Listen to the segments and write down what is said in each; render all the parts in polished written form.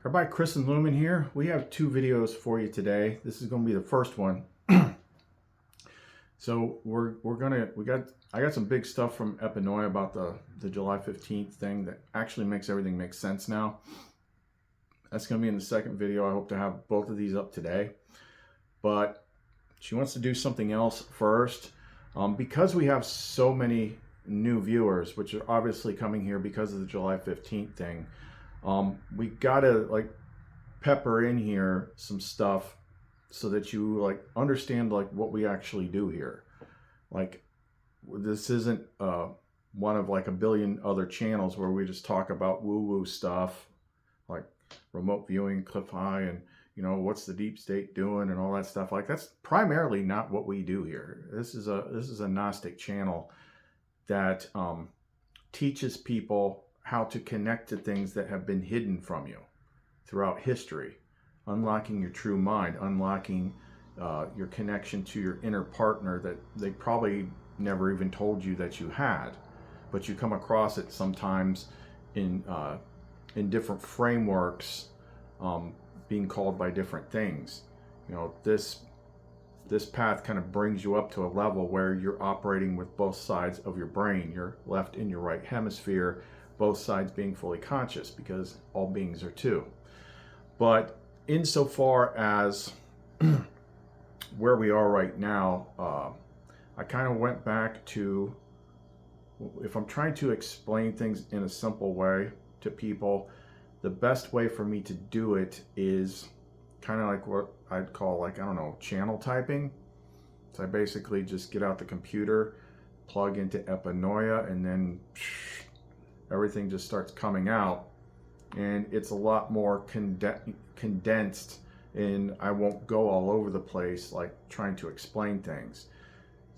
Everybody, Chris and Lumen here. We have two videos for you today. This is going to be the first one. So I got some big stuff from Epinoia about the July 15th thing that actually makes everything make sense now. That's going to be in the second video. I hope to have both of these up today. But she wants to do something else first. Because we have so many new viewers, which are obviously coming here because of the July 15th thing, we gotta like pepper in here some stuff so that you like understand like what we actually do here. Like, this isn't one of like a billion other channels where we just talk about woo-woo stuff like remote viewing, Clif and what's the deep state doing and all that stuff. Like, that's primarily not what we do here. This is a Gnostic channel that teaches people how to connect to things that have been hidden from you throughout history, unlocking your true mind, unlocking your connection to your inner partner that they probably never even told you that you had, but you come across it sometimes in different frameworks, being called by different things. This path kind of brings you up to a level where you're operating with both sides of your brain, your left and your right hemisphere, both sides being fully conscious, because all beings are two. But insofar as where we are right now, I kind of went back to, if I'm trying to explain things in a simple way to people, the best way for me to do it is kind of like what I'd call, like, I don't know, channel typing. So I basically just get out the computer, plug into Epinoia, and then everything just starts coming out, and it's a lot more condensed, and I won't go all over the place like trying to explain things.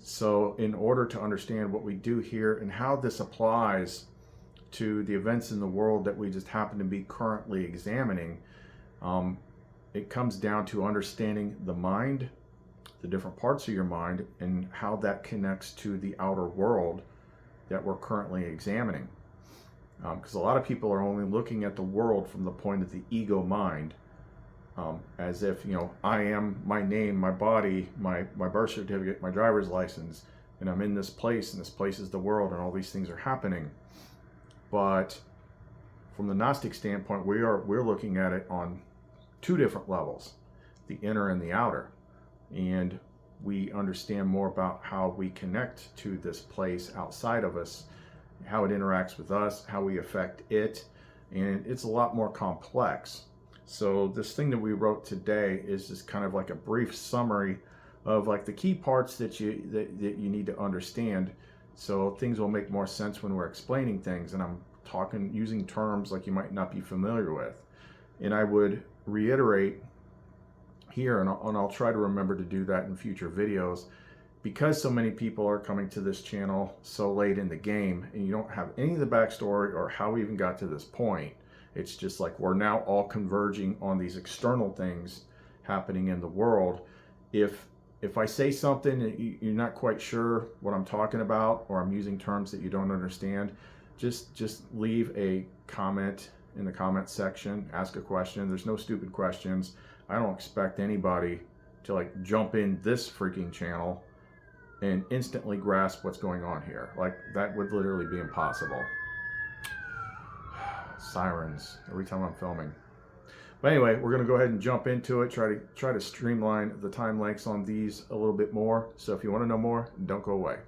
So in order to understand what we do here and how this applies to the events in the world that we just happen to be currently examining, it comes down to understanding the mind, the different parts of your mind, and how that connects to the outer world that we're currently examining. Because a lot of people are only looking at the world from the point of the ego mind, as if, I am my name, my body, my birth certificate, my driver's license, and I'm in this place, and this place is the world, and all these things are happening. But from the Gnostic standpoint, we're looking at it on two different levels, the inner and the outer, and we understand more about how we connect to this place outside of us, how it interacts with us, how we affect it, and it's a lot more complex. So this thing that we wrote today is just kind of like a brief summary of like the key parts that you need to understand, so things will make more sense when we're explaining things, and I'm talking using terms like you might not be familiar with. And I would reiterate here, and I'll try to remember to do that in future videos, because so many people are coming to this channel so late in the game and you don't have any of the backstory or how we even got to this point. It's just like we're now all converging on these external things happening in the world. If I say something you're not quite sure what I'm talking about, or I'm using terms that you don't understand, just leave a comment in the comment section, ask a question. There's no stupid questions. I don't expect anybody to like jump in this freaking channel and instantly grasp what's going on here. Like, that would literally be impossible. Sirens every time I'm filming. But anyway, we're going to go ahead and jump into it, try to streamline the time lengths on these a little bit more. So if you want to know more, don't go away.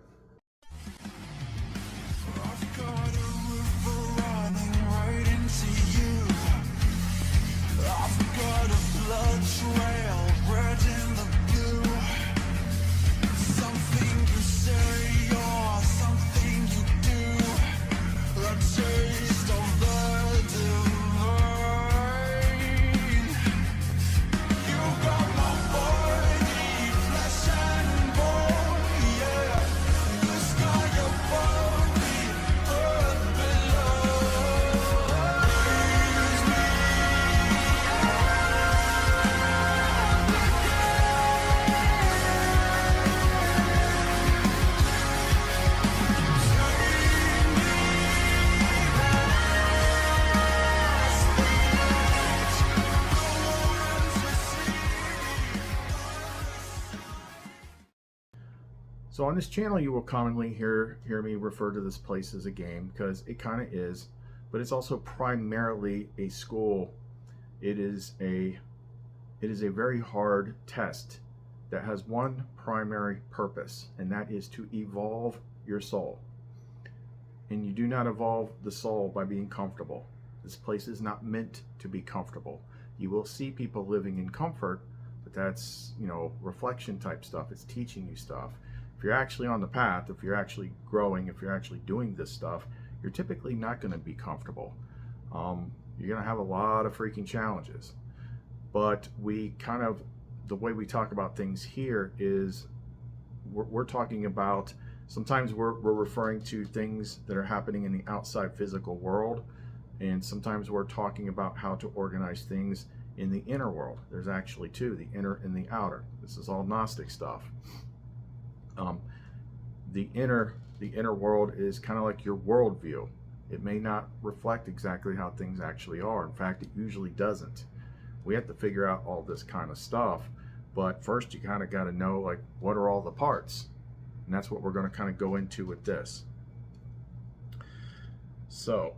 So on this channel, you will commonly hear me refer to this place as a game, because it kind of is, but it's also primarily a school. It is a very hard test that has one primary purpose, and that is to evolve your soul. And you do not evolve the soul by being comfortable. This place is not meant to be comfortable. You will see people living in comfort, but that's, you know, reflection type stuff. It's teaching you stuff. If you're actually on the path, if you're actually growing, if you're actually doing this stuff, you're typically not going to be comfortable. You're going to have a lot of freaking challenges. But we kind of, the way we talk about things here is we're talking about, sometimes we're referring to things that are happening in the outside physical world, and sometimes we're talking about how to organize things in the inner world. There's actually two, the inner and the outer. This is all Gnostic stuff. The inner world is kind of like your worldview. It may not reflect exactly how things actually are. In fact, it usually doesn't. We have to figure out all this kind of stuff, but first you kind of got to know, like, what are all the parts? And that's what we're going to kind of go into with this. So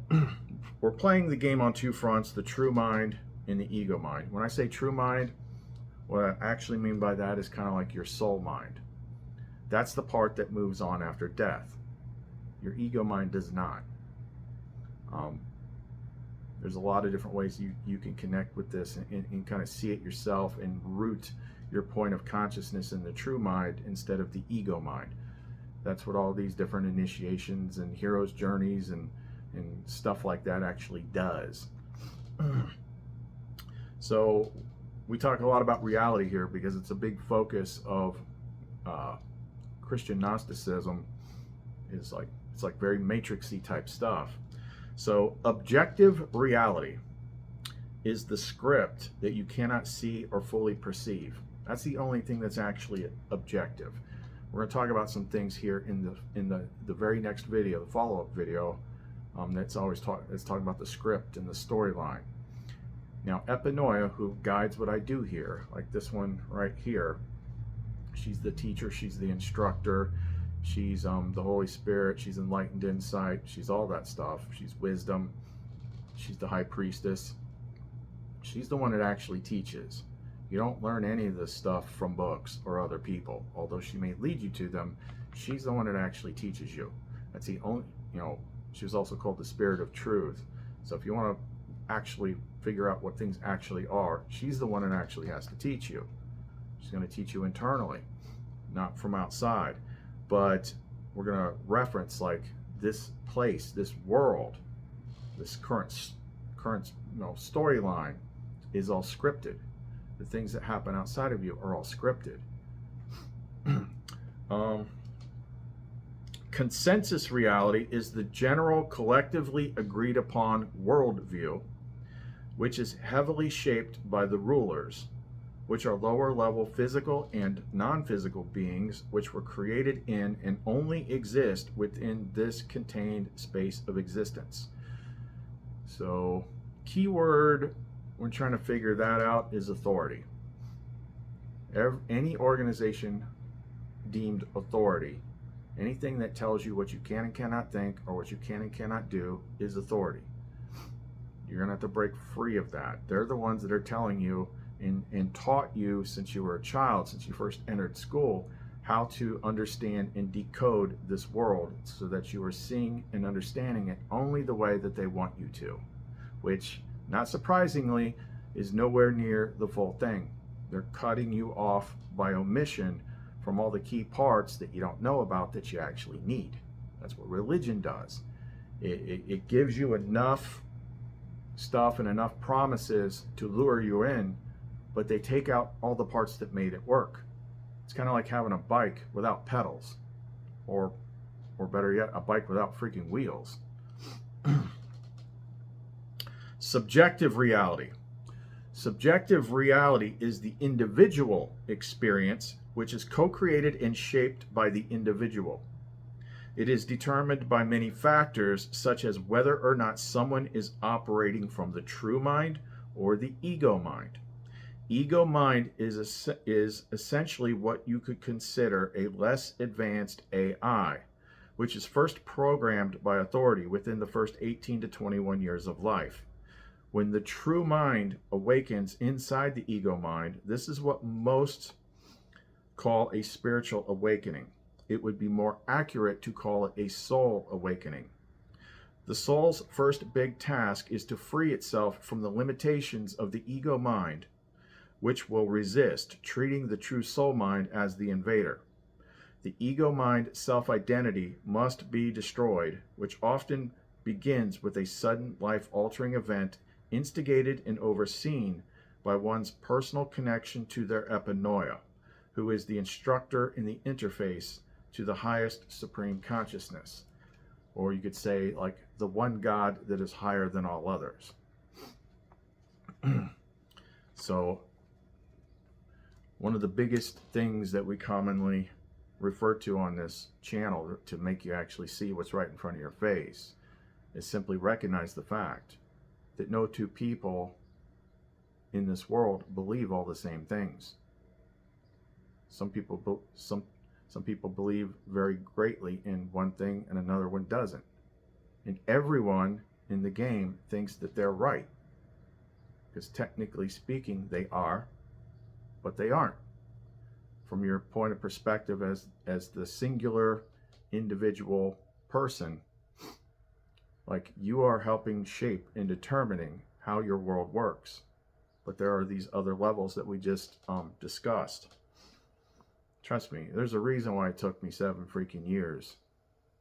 we're playing the game on two fronts, the true mind and the ego mind. When I say true mind, what I actually mean by that is kind of like your soul mind. That's the part that moves on after death. Your ego mind does not. There's a lot of different ways you can connect with this and kind of see it yourself and root your point of consciousness in the true mind instead of the ego mind. That's what all these different initiations and hero's journeys and stuff like that actually does. So we talk a lot about reality here because it's a big focus of Christian Gnosticism. It's like very matrixy type stuff. So objective reality is the script that you cannot see or fully perceive. That's the only thing that's actually objective. We're going to talk about some things here in the very next video, the follow-up video, that's talking about the script and the storyline. Now Epinoia, who guides what I do here, like this one right here, she's the teacher, she's the instructor, she's the Holy Spirit, she's enlightened insight, she's all that stuff, she's wisdom, she's the high priestess. She's the one that actually teaches. You don't learn any of this stuff from books or other people, although she may lead you to them. She's the one that actually teaches you. That's the only, you know, she was also called the Spirit of Truth. So if you want to actually figure out what things actually are, she's the one that actually has to teach you. She's going to teach you internally, not from outside. But we're going to reference like this place, this world, this current storyline is all scripted. The things that happen outside of you are all scripted. Consensus reality is the general, collectively agreed upon worldview, which is heavily shaped by the rulers, which are lower level physical and non-physical beings, which were created in and only exist within this contained space of existence. So, keyword when trying to figure that out is authority. Any organization deemed authority, anything that tells you what you can and cannot think or what you can and cannot do is authority. You're going to have to break free of that. They're the ones that are telling you and taught you since you were a child, since you first entered school, how to understand and decode this world so that you are seeing and understanding it only the way that they want you to, which, not surprisingly, is nowhere near the full thing. They're cutting you off by omission from all the key parts that you don't know about that you actually need. That's what religion does. It gives you enough stuff and enough promises to lure you in, but they take out all the parts that made it work. It's kind of like having a bike without pedals, or better yet, a bike without freaking wheels. Subjective reality. Subjective reality is the individual experience, which is co-created and shaped by the individual. It is determined by many factors, such as whether or not someone is operating from the true mind or the ego mind. ego mind is essentially what you could consider a less advanced AI, which is first programmed by authority within the first 18 to 21 years of life. When the true mind awakens inside the ego mind, this is what most call a spiritual awakening. It would be more accurate to call it a soul awakening. The soul's first big task is to free itself from the limitations of the ego mind, which will resist treating the true soul mind as the invader. The ego mind self-identity must be destroyed, which often begins with a sudden life-altering event instigated and overseen by one's personal connection to their Epinoia, who is the instructor in the interface to the highest supreme consciousness. Or you could say, like, the one God that is higher than all others. So, one of the biggest things that we commonly refer to on this channel to make you actually see what's right in front of your face is simply recognize the fact that no two people in this world believe all the same things. Some people believe very greatly in one thing and another one doesn't. And everyone in the game thinks that they're right. Because technically speaking, they are, but they aren't. From your point of perspective as the singular individual person, like, you are helping shape and determining how your world works. But there are these other levels that we just discussed. Trust me, there's a reason why it took me 7 freaking years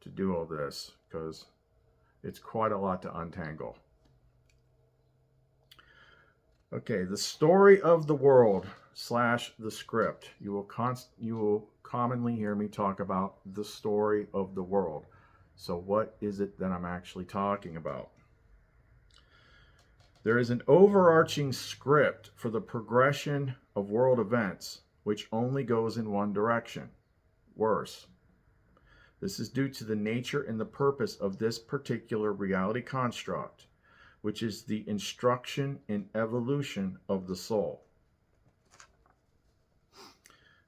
to do all this, because it's quite a lot to untangle. Okay, the story of the world / the script. You will commonly hear me talk about the story of the world. So what is it that I'm actually talking about? There is an overarching script for the progression of world events, which only goes in one direction: worse. This is due to the nature and the purpose of this particular reality construct, which is the instruction and evolution of the soul.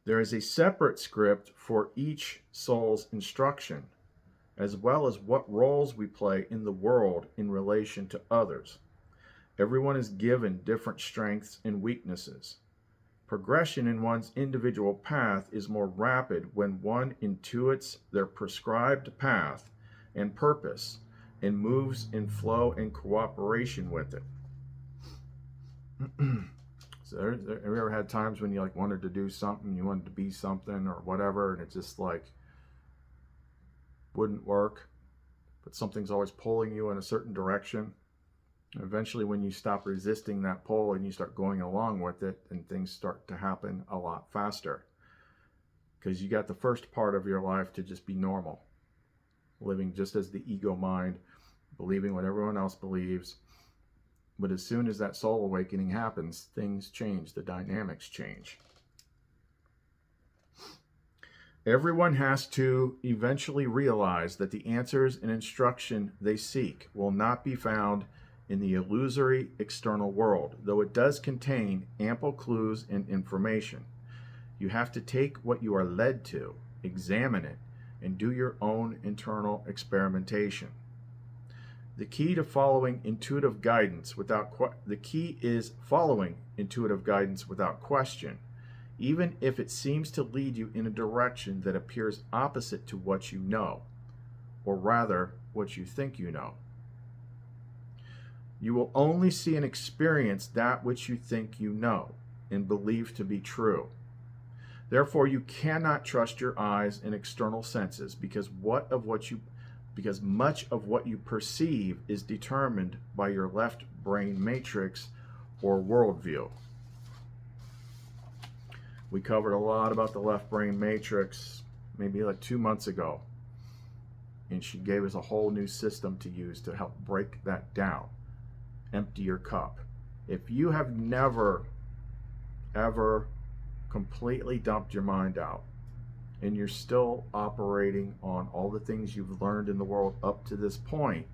There is a separate script for each soul's instruction, as well as what roles we play in the world in relation to others. Everyone is given different strengths and weaknesses. Progression in one's individual path is more rapid when one intuits their prescribed path and purpose and moves in flow and cooperation with it. So have you ever had times when you like wanted to do something, you wanted to be something or whatever, and it just like wouldn't work, but something's always pulling you in a certain direction? And eventually when you stop resisting that pull and you start going along with it, then things start to happen a lot faster. Because you got the first part of your life to just be normal, living just as the ego mind, believing what everyone else believes. But as soon as that soul awakening happens, things change, the dynamics change. Everyone has to eventually realize that the answers and instruction they seek will not be found in the illusory external world, though it does contain ample clues and information. You have to take what you are led to, examine it, and do your own internal experimentation. The key is following intuitive guidance without question, even if it seems to lead you in a direction that appears opposite to what you know, or rather, what you think you know. You will only see and experience that which you think you know and believe to be true. Therefore, you cannot trust your eyes and external senses because much of what you perceive is determined by your left brain matrix or worldview. We covered a lot about the left brain matrix maybe like 2 months ago, and she gave us a whole new system to use to help break that down. Empty your cup. If you have never ever completely dumped your mind out and you're still operating on all the things you've learned in the world up to this point,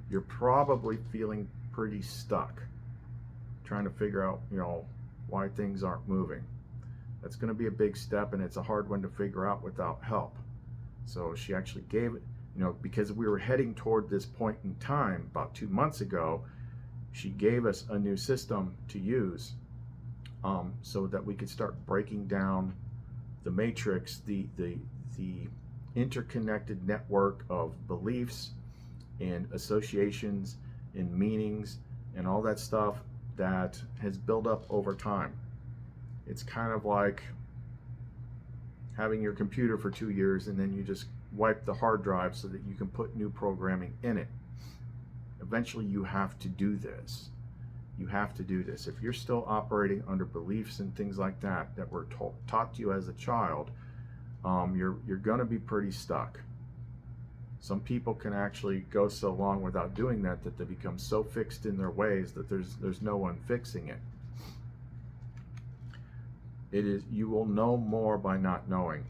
you're probably feeling pretty stuck, trying to figure out, why things aren't moving. That's going to be a big step, and it's a hard one to figure out without help. So she actually gave it, because we were heading toward this point in time about 2 months ago, she gave us a new system to use, so that we could start breaking down the matrix, the interconnected network of beliefs and associations and meanings and all that stuff that has built up over time. It's kind of like having your computer for 2 years and then you just wipe the hard drive so that you can put new programming in it. Eventually you have to do this. You have to do this. If you're still operating under beliefs and things like that that were taught to you as a child, you're going to be pretty stuck. Some people can actually go so long without doing that that they become so fixed in their ways that there's no one fixing it. You will know more by not knowing.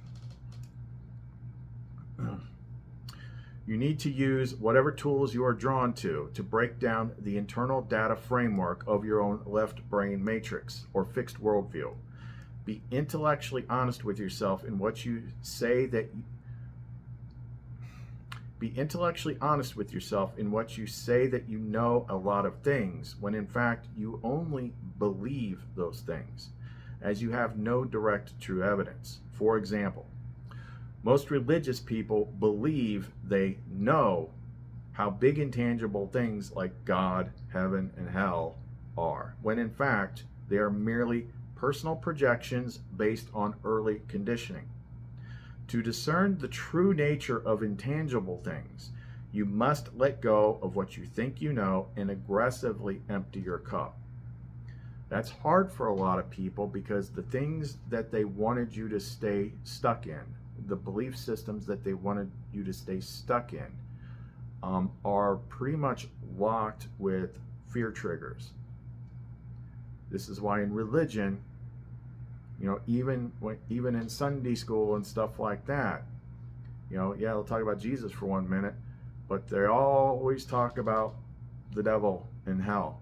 You need to use whatever tools you are drawn to break down the internal data framework of your own left brain matrix or fixed worldview. Be intellectually honest with yourself in what you say that you know a lot of things, when in fact you only believe those things, as you have no direct true evidence. For example, most religious people believe they know how big intangible things like God, heaven, and hell are, when in fact they are merely personal projections based on early conditioning. To discern the true nature of intangible things, you must let go of what you think you know and aggressively empty your cup. That's hard for a lot of people because the things that they wanted you to stay stuck in, the belief systems that they wanted you to stay stuck in, are pretty much locked with fear triggers. This is why in religion, even in Sunday school and stuff like that, they'll talk about Jesus for 1 minute, but they always talk about the devil and hell.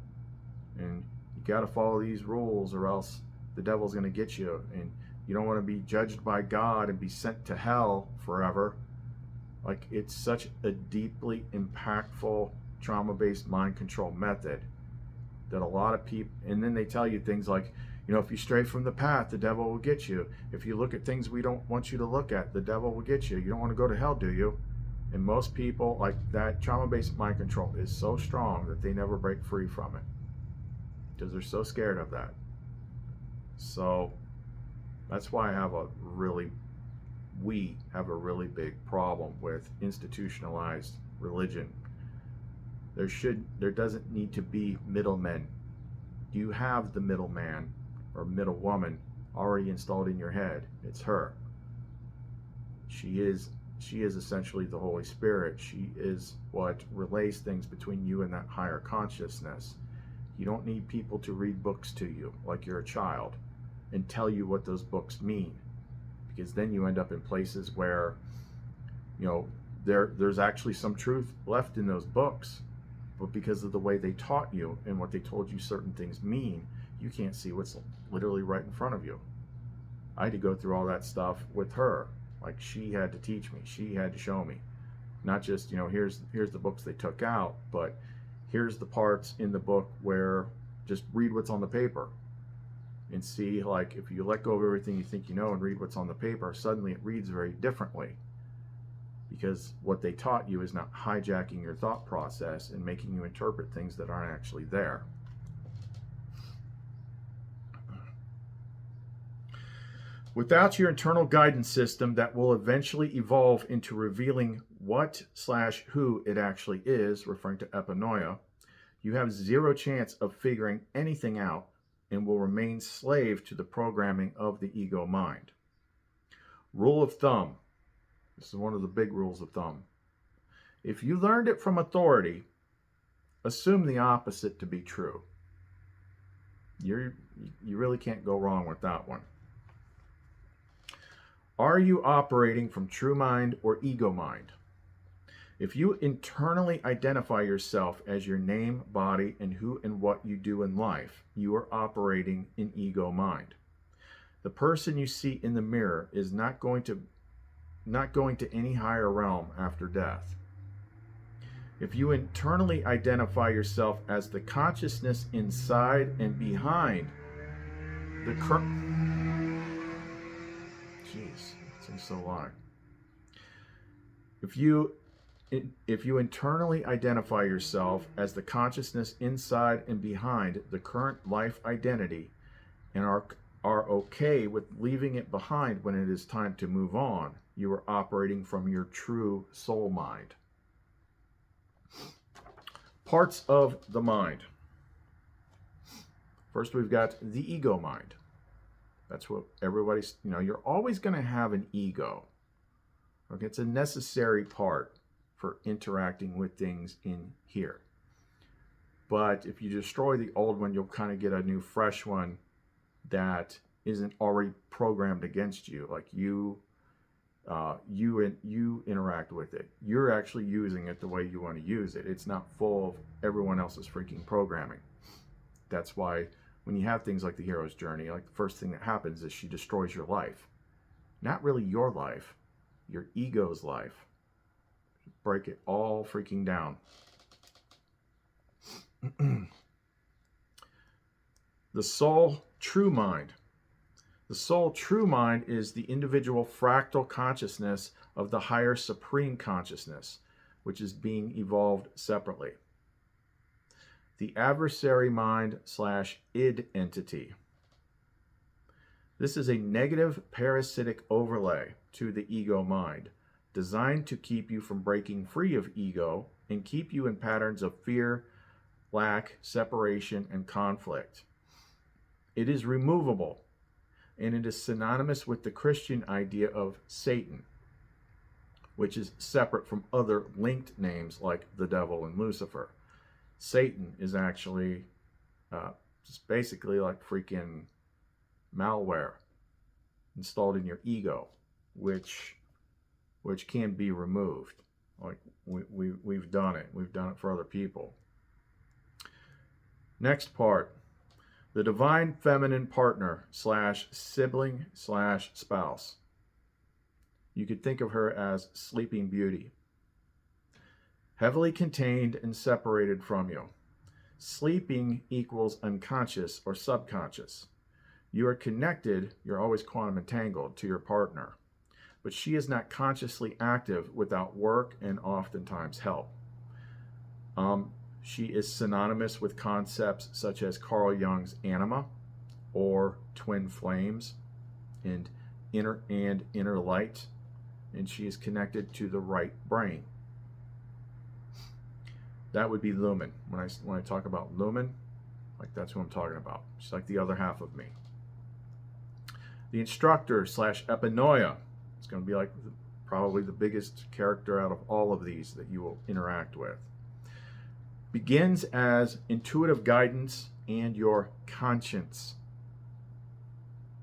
And you got to follow these rules or else the devil's going to get you. And you don't want to be judged by God and be sent to hell forever. Like, it's such a deeply impactful trauma-based mind control method that a lot of people, and then they tell you things like, if you stray from the path, the devil will get you. If you look at things we don't want you to look at, the devil will get you. You don't want to go to hell, do you? And most people, like, that trauma-based mind control is so strong that they never break free from it because they're so scared of that. So that's why we have a really big problem with institutionalized religion. There doesn't need to be middlemen. You have the middleman or middle woman already installed in your head. It's her. She is essentially the Holy Spirit. She is what relays things between you and that higher consciousness. You don't need people to read books to you like you're a child and tell you what those books mean, because then you end up in places where there's actually some truth left in those books, but because of the way they taught you and what they told you certain things mean, you can't see what's literally right in front of you. I had to go through all that stuff with her. Like, she had to teach me, she had to show me, not just here's the books they took out, but here's the parts in the book where just read what's on the paper and see, like, if you let go of everything you think you know and read what's on the paper, suddenly it reads very differently, because what they taught you is not hijacking your thought process and making you interpret things that aren't actually there. Without your internal guidance system that will eventually evolve into revealing what/who it actually is, referring to Epinoia, you have zero chance of figuring anything out and will remain slave to the programming of the ego mind. Rule of thumb. This is one of the big rules of thumb. If you learned it from authority, assume the opposite to be true. You really can't go wrong with that one. Are you operating from true mind or ego mind? If you internally identify yourself as your name, body, and who and what you do in life, you are operating in ego mind. The person you see in the mirror is not going to any higher realm after death. If you internally identify yourself as the consciousness inside and behind the Jeez, it's so long. If you internally identify yourself as the consciousness inside and behind the current life identity and are okay with leaving it behind when it is time to move on, you are operating from your true soul mind. Parts of the mind. First, we've got the ego mind. That's what everybody's, you're always going to have an ego. Okay, it's a necessary part for interacting with things in here. But if you destroy the old one, you'll kind of get a new, fresh one that isn't already programmed against you. Like you interact with it. You're actually using it the way you want to use it. It's not full of everyone else's freaking programming. That's why when you have things like the hero's journey, like the first thing that happens is she destroys your life. Not really your life, your ego's life. Break it all freaking down. The soul true mind. The soul true mind is the individual fractal consciousness of the higher supreme consciousness, which is being evolved separately. The adversary mind / id entity. This is a negative parasitic overlay to the ego mind, designed to keep you from breaking free of ego and keep you in patterns of fear, lack, separation, and conflict. It is removable, and it is synonymous with the Christian idea of Satan, which is separate from other linked names like the devil and Lucifer. Satan is actually just basically like freaking malware installed in your ego, which can be removed. Like we've done it. We've done it for other people. Next part, the divine feminine partner / sibling / spouse. You could think of her as Sleeping Beauty. Heavily contained and separated from you. Sleeping equals unconscious or subconscious. You are connected, you're always quantum entangled to your partner, but she is not consciously active without work and oftentimes help. She is synonymous with concepts such as Carl Jung's anima or twin flames and inner light, and she is connected to the right brain. That would be lumen. When I talk about lumen, like that's who I'm talking about. She's like the other half of me. The instructor / Epinoia. It's going to be like probably the biggest character out of all of these that you will interact with. Begins as intuitive guidance and your conscience.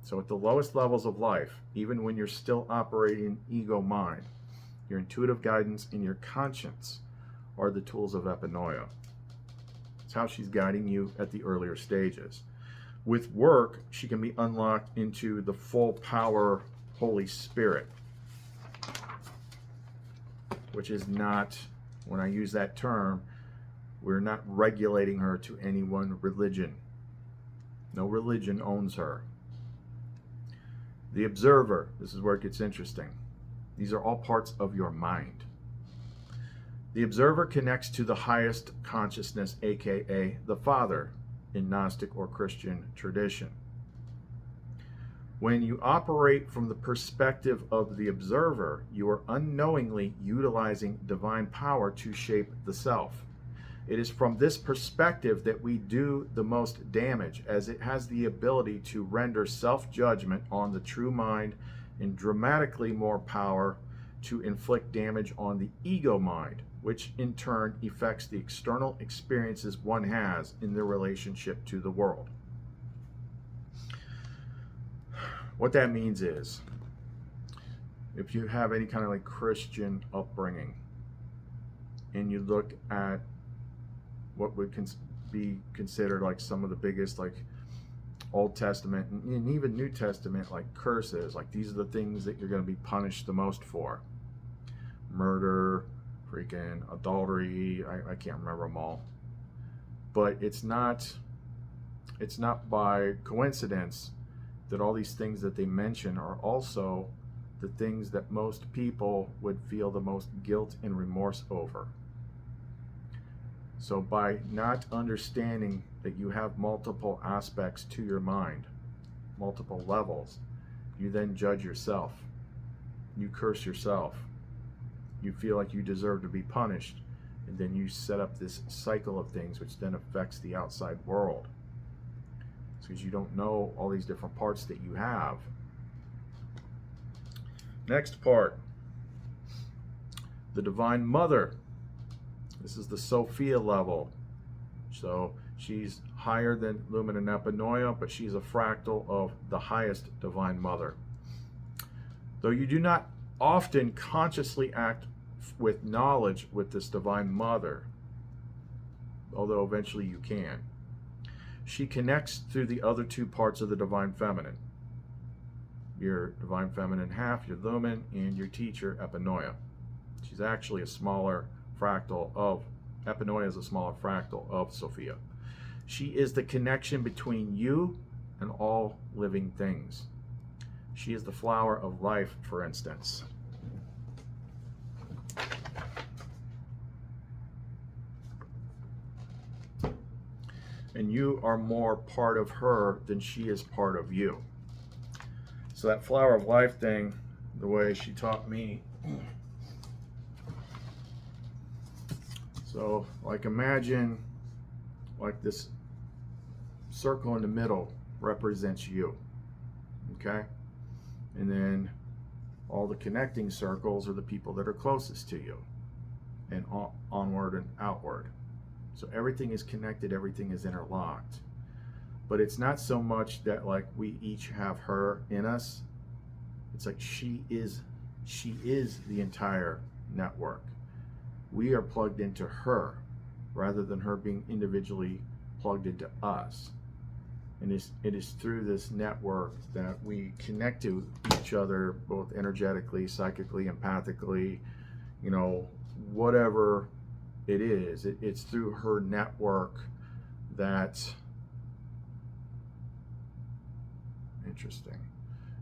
So at the lowest levels of life, even when you're still operating ego mind, your intuitive guidance and your conscience are the tools of Epinoia. It's how she's guiding you at the earlier stages. With work, she can be unlocked into the full power Holy Spirit, which is not, when I use that term, we're not regulating her to any one religion. No religion owns her. The observer, this is where it gets interesting. These are all parts of your mind. The observer connects to the highest consciousness, aka the Father, in Gnostic or Christian tradition. When you operate from the perspective of the observer, you are unknowingly utilizing divine power to shape the self. It is from this perspective that we do the most damage, as it has the ability to render self-judgment on the true mind and dramatically more power to inflict damage on the ego mind, which in turn affects the external experiences one has in their relationship to the world. What that means is, if you have any kind of like Christian upbringing, and you look at what would be considered like some of the biggest, like Old Testament and even New Testament, like curses, like these are the things that you're going to be punished the most for: murder, freaking adultery, I can't remember them all. But it's not by coincidence that all these things that they mention are also the things that most people would feel the most guilt and remorse over. So by not understanding that you have multiple aspects to your mind, multiple levels, you then judge yourself. You curse yourself. You feel like you deserve to be punished. And then you set up this cycle of things which then affects the outside world. It's because you don't know all these different parts that you have. Next part, the Divine Mother. This is the Sophia level. So she's higher than Lumen and Epinoia, but she's a fractal of the highest Divine Mother. Though you do not often consciously act with knowledge with this Divine Mother, although eventually you can, she connects through the other two parts of the Divine Feminine. Your Divine Feminine half, your Lumen, and your teacher, Epinoia. She's actually a smaller fractal of, Epinoia is a smaller fractal of Sophia. She is the connection between you and all living things. She is the flower of life, for instance. And you are more part of her than she is part of you. So that flower of life thing, the way she taught me. So like imagine like this circle in the middle represents you, okay? And then all the connecting circles are the people that are closest to you, and onward and outward. So everything is connected, everything is interlocked. But it's not so much that like we each have her in us. It's like she is the entire network. We are plugged into her rather than her being individually plugged into us. And it is through this network that we connect to each other, both energetically, psychically, empathically, you know, whatever it is. It's through her network that, interesting.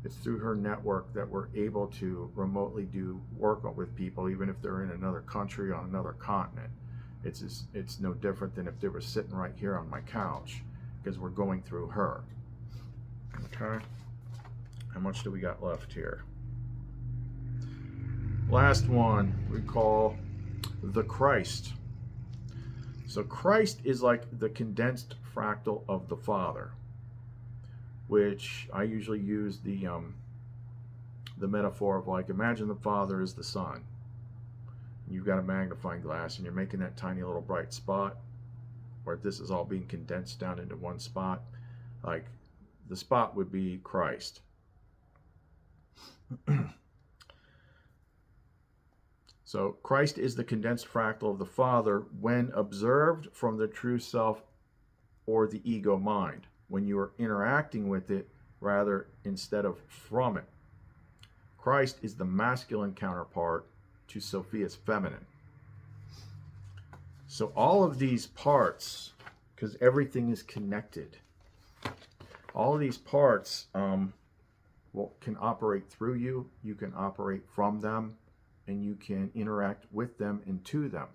It's through her network that we're able to remotely do work with people, even if they're in another country, on another continent. It's no different than if they were sitting right here on my couch, because we're going through her. Okay, how much do we got left here? Last one we call the Christ. So Christ is like the condensed fractal of the Father, which I usually use the metaphor of like, imagine the Father is the sun. You've got a magnifying glass and you're making that tiny little bright spot, where this is all being condensed down into one spot. Like the spot would be Christ. So Christ is the condensed fractal of the Father when observed from the true self or the ego mind, when you are interacting with it rather instead of from it. Christ is the masculine counterpart to Sophia's feminine. So all of these parts, because everything is connected, all of these parts can operate through you, you can operate from them, and you can interact with them and to them.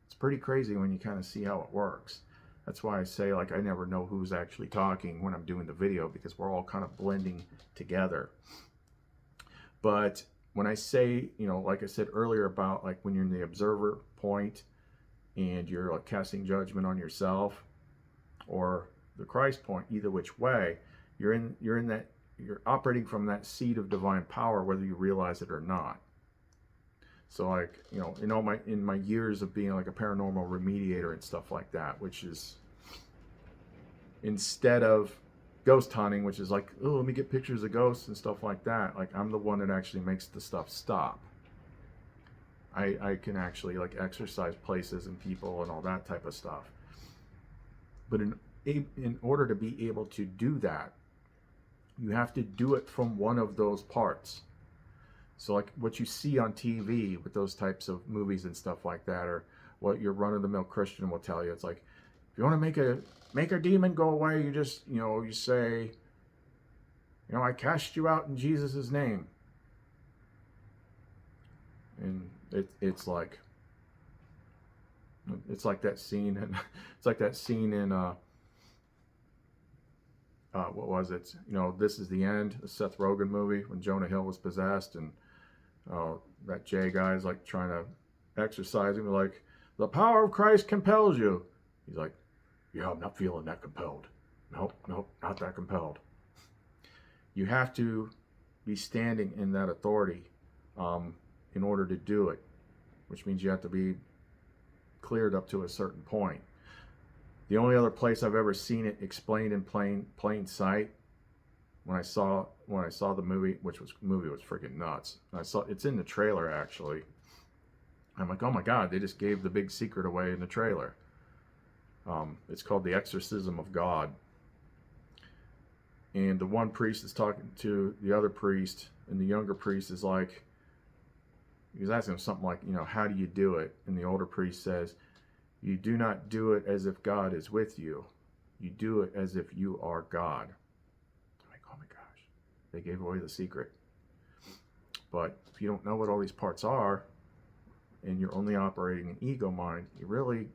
It's pretty crazy when you kind of see how it works. That's why I say, like, I never know who's actually talking when I'm doing the video, because we're all kind of blending together. But when I say, you know, like I said earlier about like when you're in the observer point and you're like casting judgment on yourself, or the Christ point, either which way, you're operating from that seat of divine power, whether you realize it or not. So like, you know, in my years of being like a paranormal remediator and stuff like that, which is instead of ghost hunting, which is like, oh, let me get pictures of ghosts and stuff like that, like I'm the one that actually makes the stuff stop. I can actually like exorcise places and people and all that type of stuff. But in order to be able to do that, you have to do it from one of those parts. So like what you see on TV with those types of movies and stuff like that, or what your run-of-the-mill Christian will tell you, it's like, if you want to make a demon go away, you just, you say, I cast you out in Jesus' name. And it's like that scene, and it's like that scene in what was it? This Is the End, the Seth Rogen movie, when Jonah Hill was possessed, and that Jay guy is like trying to exorcise him, like, the power of Christ compels you. He's like, yeah, I'm not feeling that compelled. Nope, not that compelled. You have to be standing in that authority in order to do it, which means you have to be cleared up to a certain point. The only other place I've ever seen it explained in plain sight, when I saw the movie, movie was freaking nuts. It's in the trailer actually. I'm like, oh my God, they just gave the big secret away in the trailer. It's called The Exorcism of God. And the one priest is talking to the other priest, and the younger priest is like, he's asking him something like, how do you do it? And the older priest says, you do not do it as if God is with you. You do it as if you are God. I'm like, oh my gosh, they gave away the secret. But if you don't know what all these parts are, and you're only operating an ego mind, you really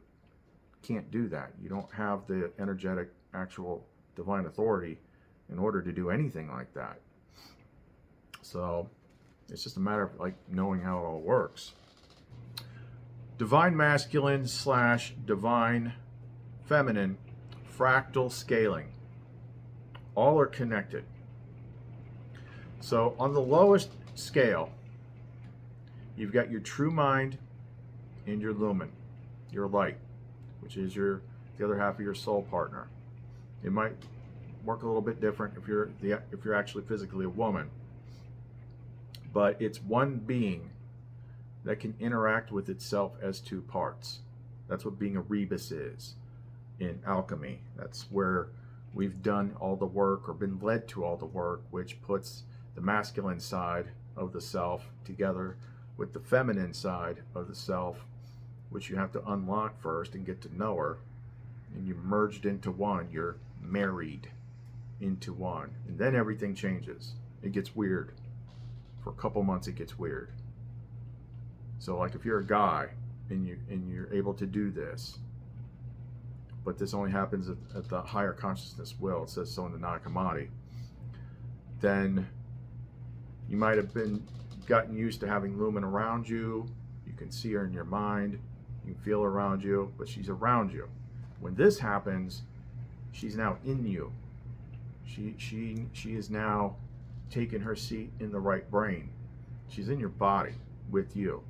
can't do that. You don't have the energetic, actual divine authority in order to do anything like that. So it's just a matter of like knowing how it all works. Divine masculine / divine feminine fractal scaling. All are connected. So on the lowest scale, you've got your true mind and your lumen, your light, which is the other half of your soul partner. It might work a little bit different if you're actually physically a woman, but it's one being that can interact with itself as two parts. That's what being a rebus is in alchemy. That's where we've done all the work, or been led to all the work, which puts the masculine side of the self together with the feminine side of the self, which you have to unlock first and get to know her. And you're merged into one. You're married into one. And then everything changes. It gets weird. For a couple months it gets weird. So like if you're a guy and you're able to do this, but this only happens at the higher consciousness will, it says so in the Nag Hammadi, then you might have gotten used to having lumen around you. You can see her in your mind, you can feel her around you, but she's around you. When this happens, she's now in you. She is now taking her seat in the right brain. She's in your body with you.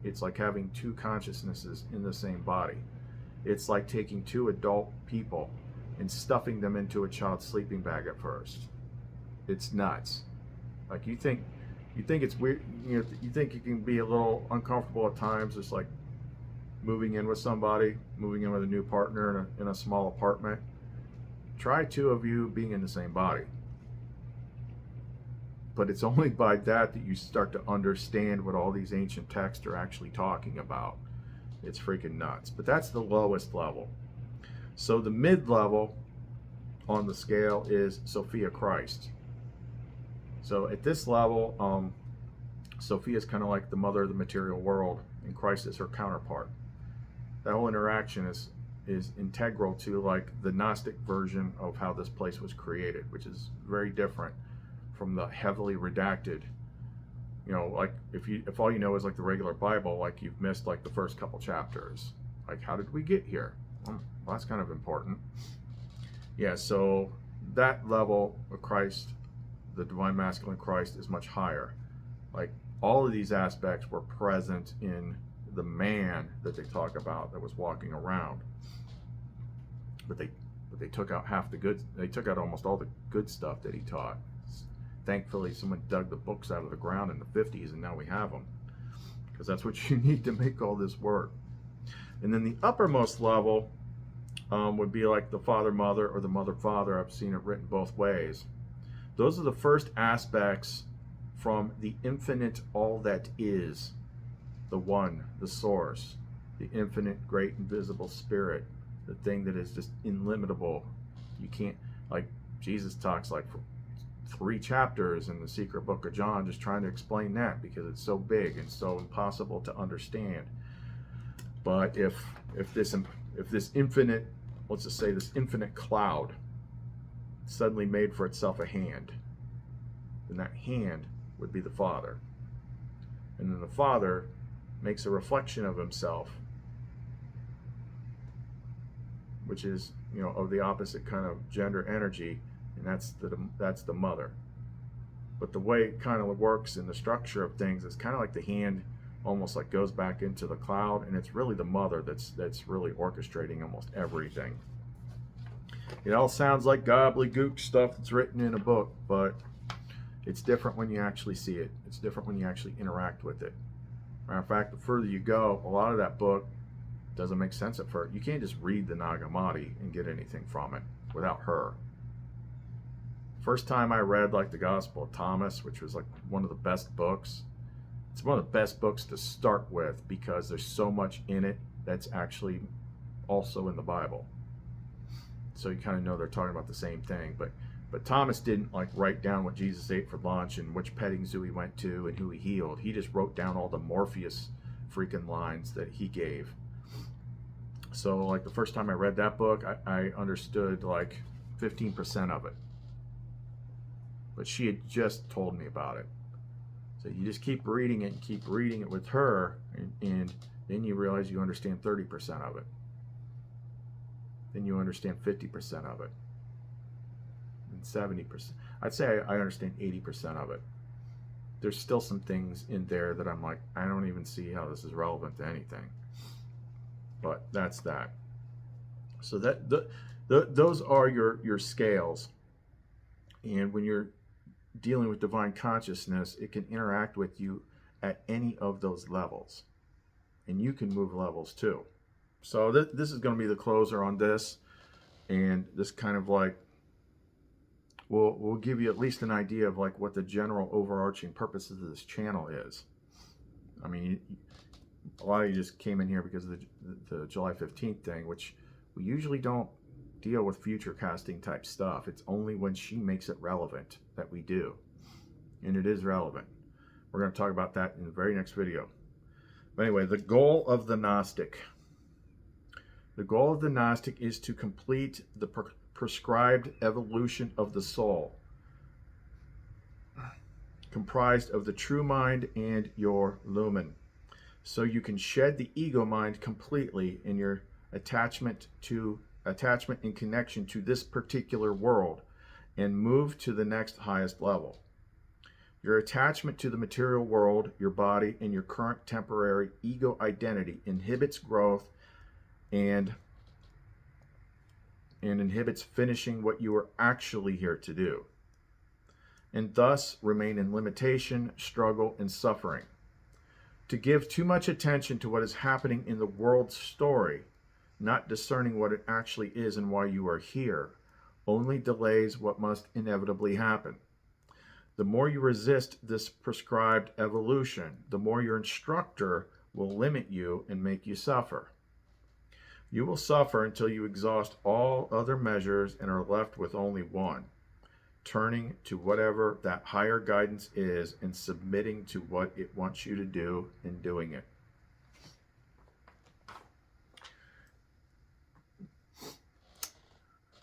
It's like having two consciousnesses in the same body. It's like taking two adult people and stuffing them into a child's sleeping bag at first. It's nuts. Like you think it's weird, you think you can be a little uncomfortable at times, just like moving in with somebody, moving in with a new partner in a small apartment. Try two of you being in the same body. But it's only by that you start to understand what all these ancient texts are actually talking about. It's freaking nuts. But that's the lowest level. So the mid-level on the scale is Sophia Christ. So at this level, Sophia is kind of like the mother of the material world, and Christ is her counterpart. That whole interaction is integral to like the Gnostic version of how this place was created, which is very different from the heavily redacted, like if all you know is like the regular Bible, like you've missed like the first couple chapters. Like, how did we get here? Well, that's kind of important. Yeah, so that level of Christ, the divine masculine Christ, is much higher. Like all of these aspects were present in the man that they talk about that was walking around. But they took out half the good. They took out almost all the good stuff that he taught. Thankfully, someone dug the books out of the ground in the 50s, and now we have them. because that's what you need to make all this work. And then the uppermost level would be like the Father, Mother, or the Mother, Father. I've seen it written both ways. Those are the first aspects from the infinite all that is, the one, the source, the infinite, great, invisible spirit, the thing that is just illimitable. You can't, like Jesus talks like for 3 chapters in the secret book of John just trying to explain that because it's so big and so impossible to understand. But if this infinite, let's just say this infinite cloud suddenly made for itself a hand, then that hand would be the Father. And then the Father makes a reflection of himself, which is, you know, of the opposite kind of gender energy, and that's the Mother. But the way it kind of works in the structure of things is kind of like the hand almost like goes back into the cloud, and it's really the Mother that's really orchestrating almost everything. It all sounds like gobbledygook stuff that's written in a book, but it's different when you actually see it. It's different when you actually interact with it. Matter of fact, the further you go, a lot of that book doesn't make sense at first. You can't just read the Nag Hammadi and get anything from it without her. First time I read like the Gospel of Thomas, which was like one of the best books. It's one of the best books to start with because there's so much in it that's actually also in the Bible. So you kind of know they're talking about the same thing. But Thomas didn't like write down what Jesus ate for lunch and which petting zoo he went to and who he healed. He just wrote down all the Morpheus freaking lines that he gave. So like the first time I read that book, I understood like 15% of it. But she had just told me about it. So you just keep reading it and keep reading it with her, and then you realize you understand 30% of it. Then you understand 50% of it. And 70%. I'd say I understand 80% of it. There's still some things in there that I'm like, I don't even see how this is relevant to anything. But that's that. So those are your scales. And when you're dealing with divine consciousness, it can interact with you at any of those levels. And you can move levels too. So this is going to be the closer on this. And this kind of like, we'll give you at least an idea of like what the general overarching purposes of this channel is. I mean, a lot of you just came in here because of the July 15th thing, which we usually don't deal with future casting type stuff. It's only when she makes it relevant that we do. And it is relevant. We're going to talk about that in the very next video. But anyway, the goal of the Gnostic. The goal of the Gnostic is to complete the prescribed evolution of the soul, comprised of the true mind and your lumen. So you can shed the ego mind completely in your attachment and connection to this particular world and move to the next highest level. Your attachment to the material world, your body, and your current temporary ego identity inhibits growth and inhibits finishing what you are actually here to do, and thus remain in limitation, struggle, and suffering. To give too much attention to what is happening in the world's story, not discerning what it actually is and why you are here, only delays what must inevitably happen. The more you resist this prescribed evolution, the more your instructor will limit you and make you suffer. You will suffer until you exhaust all other measures and are left with only one, turning to whatever that higher guidance is and submitting to what it wants you to do and doing it.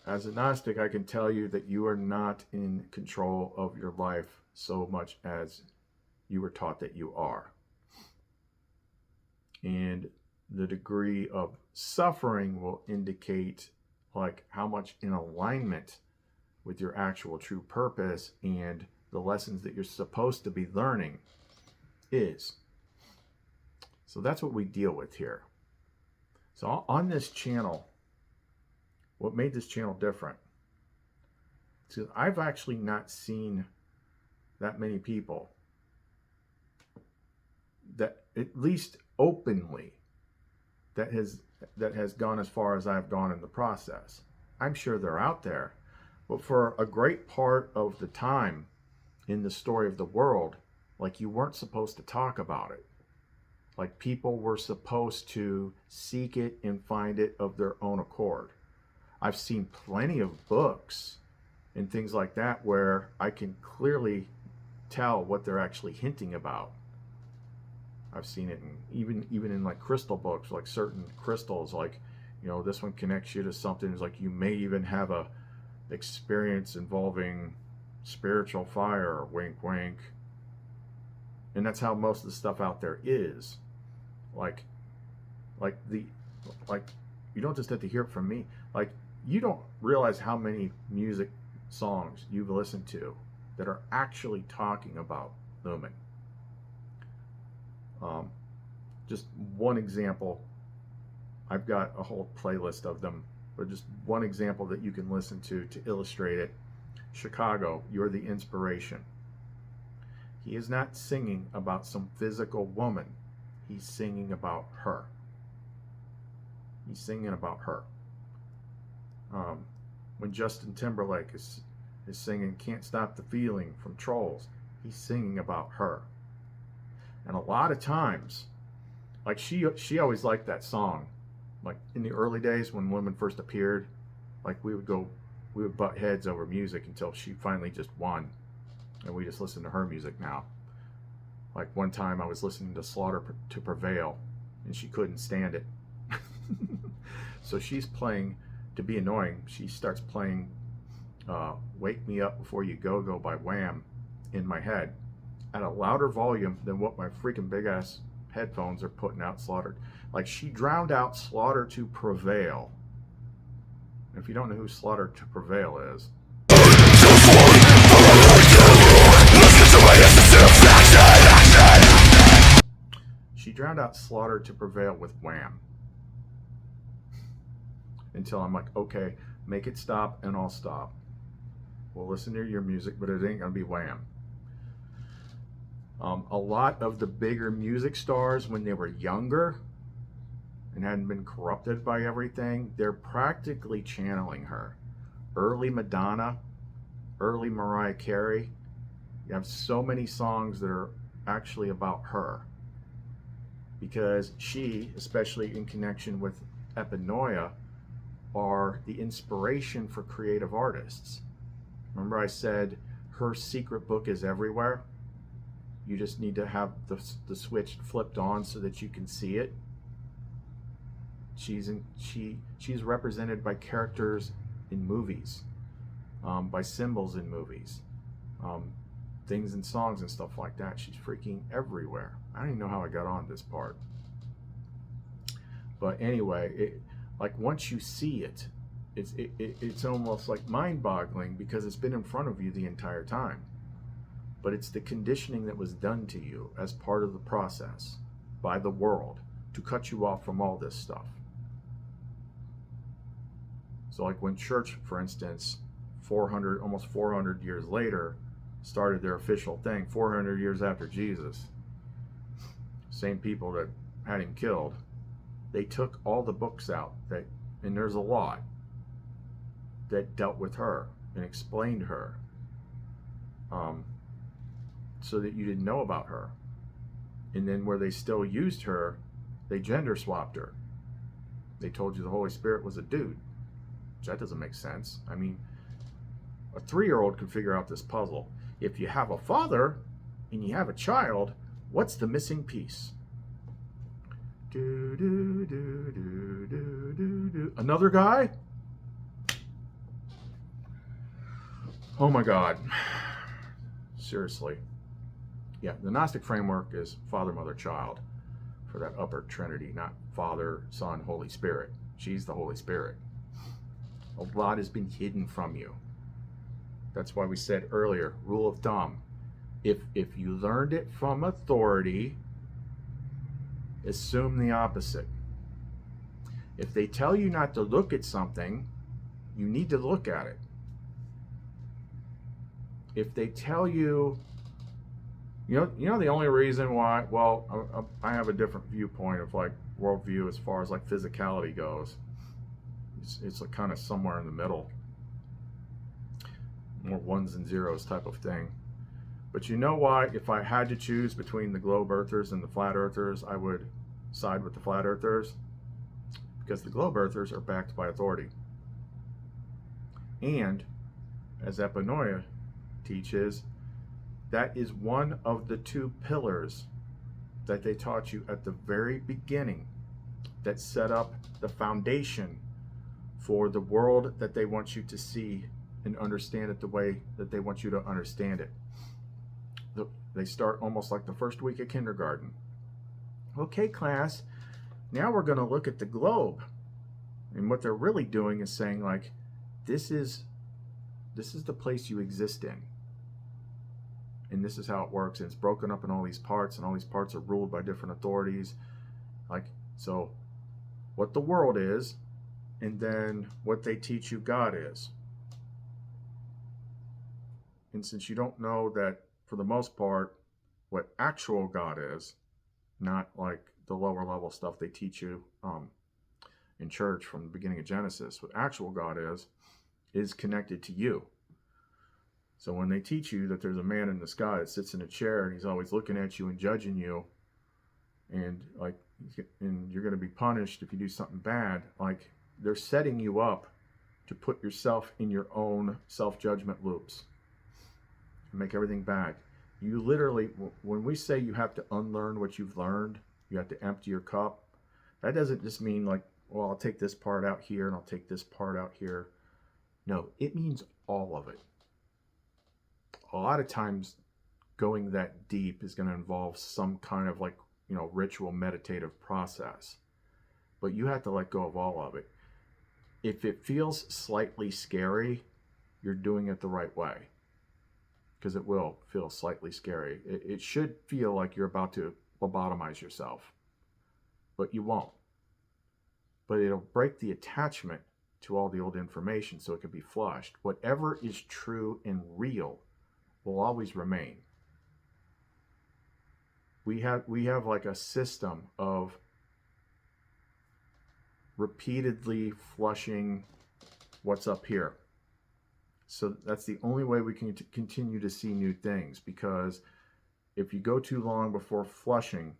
As a Gnostic, I can tell you that you are not in control of your life so much as you were taught that you are. And the degree of suffering will indicate like how much in alignment with your actual true purpose and the lessons that you're supposed to be learning is. So that's what we deal with here. So on this channel, what made this channel different? Because I've actually not seen that many people that at least openly, that has gone as far as I've gone in the process. I'm sure they're out there, but for a great part of the time in the story of the world, like, you weren't supposed to talk about it. Like, people were supposed to seek it and find it of their own accord. I've seen plenty of books and things like that where I can clearly tell what they're actually hinting about. I've seen it even in like crystal books, like certain crystals, like, you know, this one connects you to something. It's like you may even have a experience involving spiritual fire, wink wink. And that's how most of the stuff out there is. Like you don't just have to hear it from me. Like, you don't realize how many music songs you've listened to that are actually talking about Lumen. Just one example. I've got a whole playlist of them, but just one example that you can listen to illustrate it. Chicago, You're the Inspiration. He is not singing about some physical woman. He's singing about her. He's singing about her. When Justin Timberlake is singing Can't Stop the Feeling from Trolls, he's singing about her. And a lot of times, like, she always liked that song. Like, in the early days when women first appeared, like, we would butt heads over music until she finally just won, and we just listen to her music now. Like, one time I was listening to Slaughter to Prevail, and she couldn't stand it. So she's playing, to be annoying, she starts playing Wake Me Up Before You Go by Wham in my head at a louder volume than what my freaking big ass headphones are putting out Slaughter. Like, she drowned out Slaughter to Prevail. If you don't know who Slaughter to Prevail is, she drowned out Slaughter to Prevail with Wham. Until I'm like, okay, make it stop and I'll stop. We'll listen to your music, but it ain't gonna be Wham. A lot of the bigger music stars, when they were younger and hadn't been corrupted by everything, they're practically channeling her. Early Madonna, early Mariah Carey, you have so many songs that are actually about her, because she, especially in connection with Epinoia, are the inspiration for creative artists. Remember I said her secret book is everywhere? You just need to have the switch flipped on so that you can see it. She's represented by characters in movies, by symbols in movies, things in songs and stuff like that. She's freaking everywhere. I don't even know how I got on this part. But anyway, like, once you see it, it's almost like mind-boggling, because it's been in front of you the entire time. But it's the conditioning that was done to you as part of the process by the world to cut you off from all this stuff. So like when church, for instance, almost 400 years later, started their official thing, 400 years after Jesus, same people that had him killed, they took all the books out, and there's a lot that dealt with her and explained her, so that you didn't know about her. And then where they still used her, they gender swapped her. They told you the Holy Spirit was a dude. That doesn't make sense. I mean, a 3-year-old can figure out this puzzle. If you have a father and you have a child, what's the missing piece? Another guy? Oh my God. Seriously. Yeah, the Gnostic framework is Father, Mother, Child for that upper Trinity, not Father, Son, Holy Spirit. She's the Holy Spirit. A lot has been hidden from you. That's why we said earlier, rule of thumb. If you learned it from authority, assume the opposite. If they tell you not to look at something, you need to look at it. If they tell you You know the only reason why, well, I have a different viewpoint of like worldview as far as like physicality goes. It's like kind of somewhere in the middle, more ones and zeros type of thing. But you know why? If I had to choose between the globe earthers and the flat earthers, I would side with the flat earthers, because the globe earthers are backed by authority. And as Epinoia teaches, that is one of the two pillars that they taught you at the very beginning that set up the foundation for the world that they want you to see and understand it the way that they want you to understand it. They start almost like the first week of kindergarten. Okay, class, now we're going to look at the globe. And what they're really doing is saying, like, this is the place you exist in. And this is how it works. And it's broken up in all these parts, and all these parts are ruled by different authorities. Like, so what the world is, and then what they teach you God is. And since you don't know that, for the most part, what actual God is, not like the lower level stuff they teach you in church from the beginning of Genesis, what actual God is connected to you. So when they teach you that there's a man in the sky that sits in a chair and he's always looking at you and judging you, and like, and you're going to be punished if you do something bad, like, they're setting you up to put yourself in your own self-judgment loops and make everything bad. You literally, when we say you have to unlearn what you've learned, you have to empty your cup, that doesn't just mean like, well, I'll take this part out here and I'll take this part out here. No, it means all of it. A lot of times going that deep is going to involve some kind of like, you know, ritual meditative process. But you have to let go of all of it. If it feels slightly scary, you're doing it the right way. Because it will feel slightly scary. It should feel like you're about to lobotomize yourself. But you won't. But it'll break the attachment to all the old information so it can be flushed. Whatever is true and real will always remain. We have like a system of repeatedly flushing what's up here. So that's the only way we can continue to see new things, because if you go too long before flushing,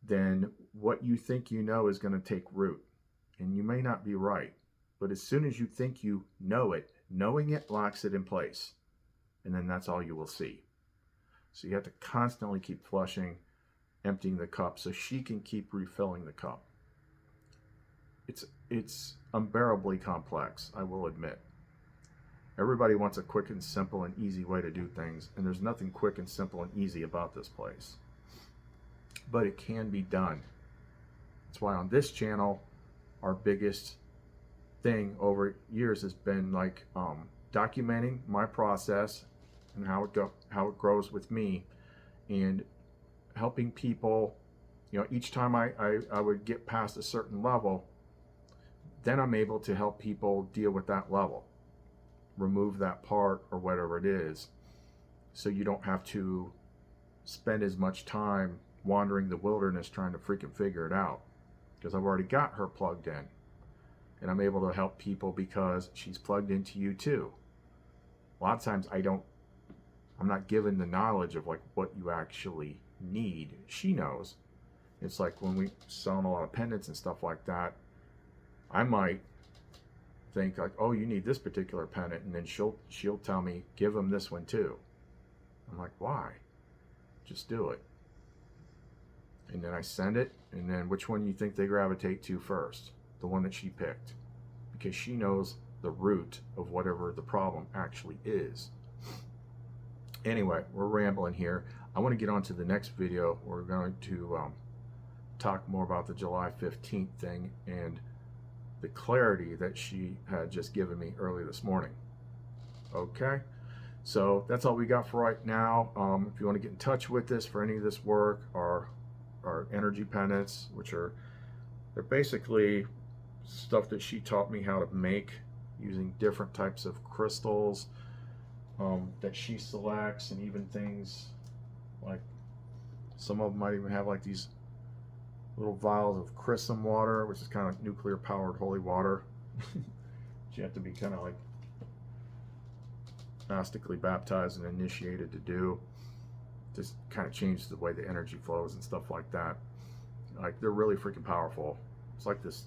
then what you think you know is going to take root. And you may not be right. But as soon as you think you know it, knowing it locks it in place. And then that's all you will see. So you have to constantly keep flushing, emptying the cup so she can keep refilling the cup. It's unbearably complex, I will admit. Everybody wants a quick and simple and easy way to do things, and there's nothing quick and simple and easy about this place. But it can be done. That's why on this channel, our biggest thing over years has been like documenting my process and how it grows with me, and helping people. You know, each time I would get past a certain level, then I'm able to help people deal with that level, remove that part or whatever it is, so you don't have to spend as much time wandering the wilderness trying to freaking figure it out, because I've already got her plugged in, and I'm able to help people because she's plugged into you too. A lot of times I'm not given the knowledge of like what you actually need. She knows. It's like when we selling a lot of pendants and stuff like that, I might think like, oh, you need this particular pendant, and then she'll tell me, give them this one too. I'm like, why? Just do it. And then I send it, and then which one you think they gravitate to first? The one that she picked, because she knows the root of whatever the problem actually is. Anyway, we're rambling here. I want to get on to the next video. We're going to talk more about the July 15th thing and the clarity that she had just given me early this morning. Okay, so that's all we got for right now. If you want to get in touch with us for any of this work, our energy pendants, which they're basically stuff that she taught me how to make using different types of crystals that she selects, and even things Like some of them might even have like these little vials of chrism water, which is kind of nuclear powered holy water. You have to be kind of like Gnostically baptized and initiated to do. Just kind of changes the way the energy flows and stuff like that. Like they're really freaking powerful. It's like this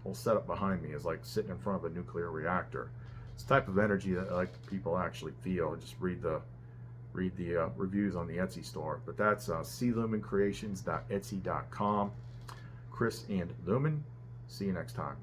whole setup behind me is like sitting in front of a nuclear reactor. It's the type of energy that like people actually feel. Just read the reviews on the Etsy store. But that's clumencreations.etsy.com. Chris and Lumen. See you next time.